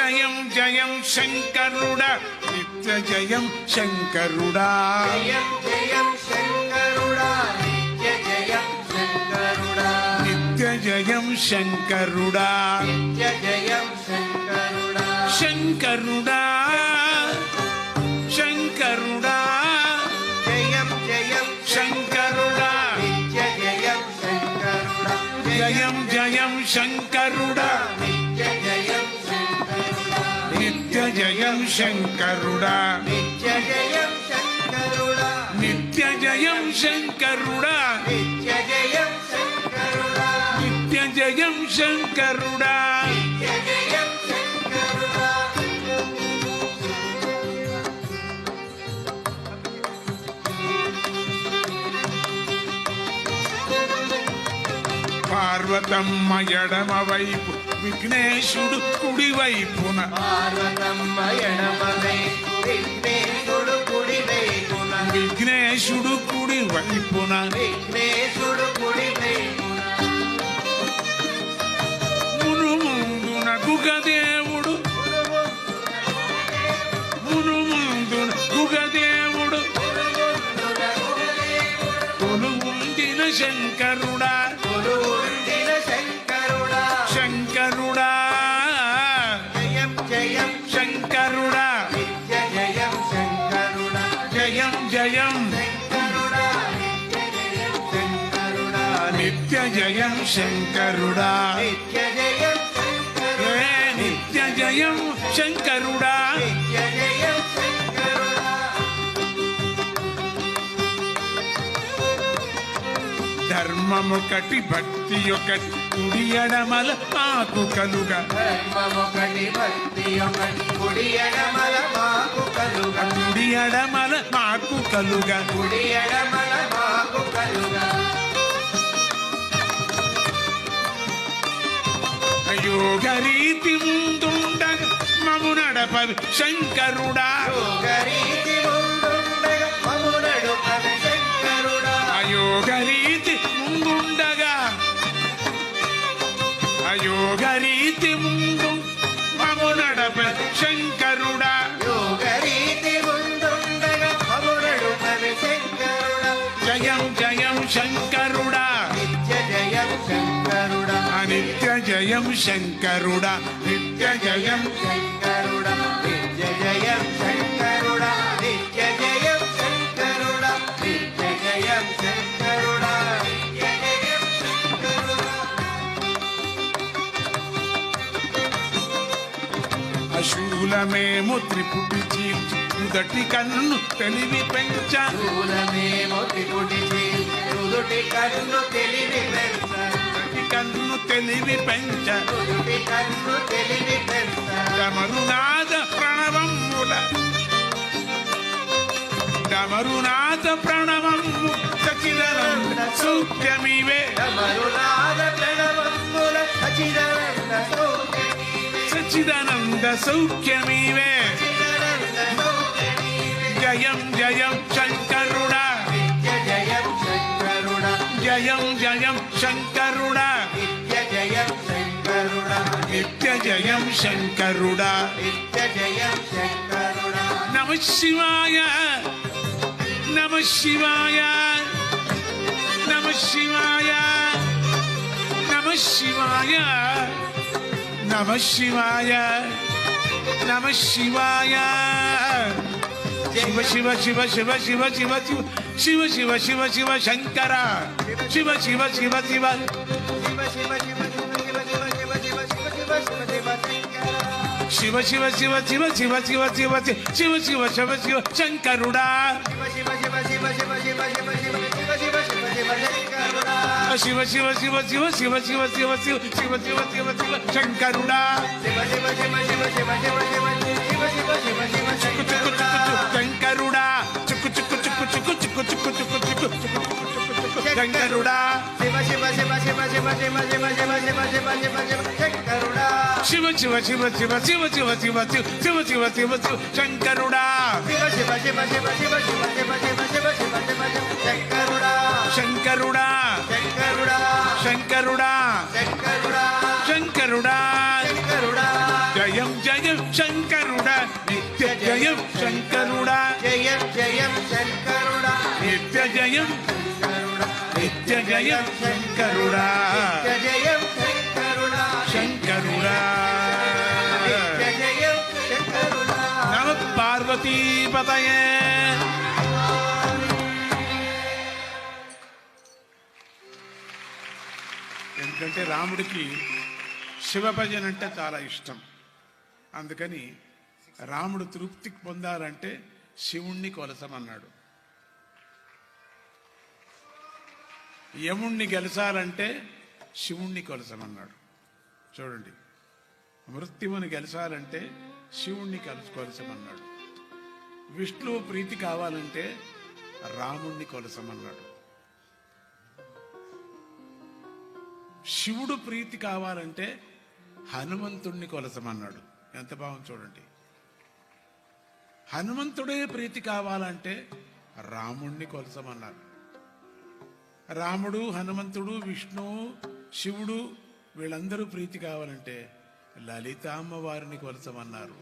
జయం జయం శంకరుడా నిత్య జయం శంకరుడా జయం జయం శంకరుడా నిత్య జయం శంకరుడా నిత్య జయం శంకరుడా నిత్య జయం శంకరుడా శంకరుడా శంకరుడా జయం జయం శంకరుడా నిత్య జయం శంకరుడా జయం జయం శంకరుడా నిత్య జయం శంకరుడా నిత్య జయం శంకరుడా నిత్య జయం శంకరుడా నిత్య జయం శంకరుడా నిత్య జయం శంకరుడా నిత్య జయం శంకరుడా నిత్య జయం శంకరుడా పార్వతమ్మ ఎడమ వైపు విఘ్నేశుడు కుడి వైపున పార్వతమ్మ ఎడమవైపు విఘ్నేశుడు కుడివైపున విఘ్నేశుడు కుడి వైపున విఘ్నేశుడు కుడివైపున మును ముందున గుగదేవుడు మును ముందున గుగదేవుడు కొలువుండిన శంకరుడా కొలువుండిన శంకరుడా శంకరుడా జయం జయం శంకరుడా నిత్య జయం శంకరుడా జయం జయం శంకరుడా నిత్య జయం శంకరుడా నిత్య జయం శంకరుడా నిత్య జయం శంకరుడా ఏ నిత్య జయం శంకరుడా నిత్య జయం శంకరుడా ధర్మమొకటి భక్తి ఒకటి కుడి ఎడమల మాకు కలుగా ధర్మమొకటి భక్తి ఒకటి కుడి ఎడమల మాకు కలుగా కుడి ఎడమల మాకు కలుగా కుడి ఎడమల మాకు కలుగా యోగరీతి ముందుండగా మము నడపవి శంకరుడా యోగరీతి ముందుండగా మము నడుపవి శంకరుడా అయోగరీతి ముందుండగా అయోగరీతి ముందు మము నడపవి శంకరుడా యోగరీతి ముందుండగా మము నడుపవి శంకరుడా జయం జయం శంకరుడా నిత్య జయం శంకరుడా నిత్య జయం శంకరుడా నిత్య జయం శంకరుడా నిత్య జయం శంకరుడా నిత్య జయం శంకరుడా నిత్య జయం శంకరుడా నిత్య జయం శంకరుడా అశూలమేమో త్రిపుటి చీల్చి మొదటి కన్ను తెలివి పెంచ శూలమేమో త్రిపుటి చీల్చి నుదుటి కన్ను తెలివి పెంచ మొదటి కన్ను తెలివి పెంచ నుదుటి కన్ను తెలివి పెంచ డమరునాథ ప్రణవముల డమరునాథ ప్రణవము సచిదానంద సౌఖ్యమివే డమరునాద ప్రణవముల సచిదానంద సౌఖ్యమివే సచిదానంద సౌఖ్యమివే సచిదానంద సౌఖ్యమివే జయం జయం శంకరుడా నిత్య జయం శంకరుడా జయం జయం శంకరుడా నిత్య జయం శంకరుడా నిత్య జయం శంకరుడా నిత్య జయం శంకరుడా నమ శివాయ నమ శివాయ నమ శివాయ నమ శివాయ నమ శివాయ నమ శివాయ శివ శివ శివ శివ శివ శివ శివ శివ శివ శివ శివ శంకర శివ శివ శివ శివ శివ శివ శివ శివ శివ శివ శివ శివ శివ శివ శివ శివ శివ శంకర శివ శివ శివ శివ శివ శివ శివ శివ శివ శివ శివ శంకరుడా శివ శివ శివ శివ శివ శివ శివ శివ శివ శివ శివ శివ శంకరుడా శివ శివ శివ శివ శివ శివ శివ శివ శివ శివ శివ శివ శంకరుడా శివ శివ శివ శివ శివ శివ శివ శివ శివ శివ శివ శంకరుడా శంకరుడా చుక్కు చుక్కు చుక్కు చుక్కు చుక్కు చుక్కు చుక్కు చుక్కు శంకరుడా శివ శివ శివ శివ శివ శివ శివ శివ శివ శివ శివ శివ శంకరుడా శివ శివ శివ శివ శివ శివ శివ శివ శివ శివ శివ శంకరుడా శివ శివ శివ శివ శివ శివ శివ శివ శివ శివ శివ శంకరుడా శంకరుడా శంకరుడా శంకరుడా శంకరుడా శంకరుడా శంకరుడా జయం జయం శంకరుడా నిత్య జయం శంకరుడా జయం జయం శంకరుడా నిత్య జయం నిత్య జయం శంకరుడా నిత్య జయం శంకరుడా శంకరుడా నిత్య జయం శంకరుడా నమ పార్వతీపతయే. ఎందుకంటే రాముడికి శివ భజన అంటే చాలా ఇష్టం. అందుకని రాముడు తృప్తికి పొందాలంటే శివుణ్ణి కొలసమన్నాడు. యముణ్ణి గెలిచాలంటే శివుణ్ణి కొలసమన్నాడు. చూడండి, మృత్యువుని గెలిచాలంటే శివుణ్ణి కొలసమన్నాడు. విష్ణువు ప్రీతి కావాలంటే రాముణ్ణి కొలసమన్నాడు. శివుడు ప్రీతి కావాలంటే హనుమంతుణ్ణి కొలసమన్నాడు. ఎంత బాగుంది చూడండి. హనుమంతుడే ప్రీతి కావాలంటే రాముణ్ణి కొలసమన్నారు. రాముడు, హనుమంతుడు, విష్ణువు, శివుడు వీళ్ళందరూ ప్రీతి కావాలంటే లలితామ్మ వారిని కొలసమన్నారు.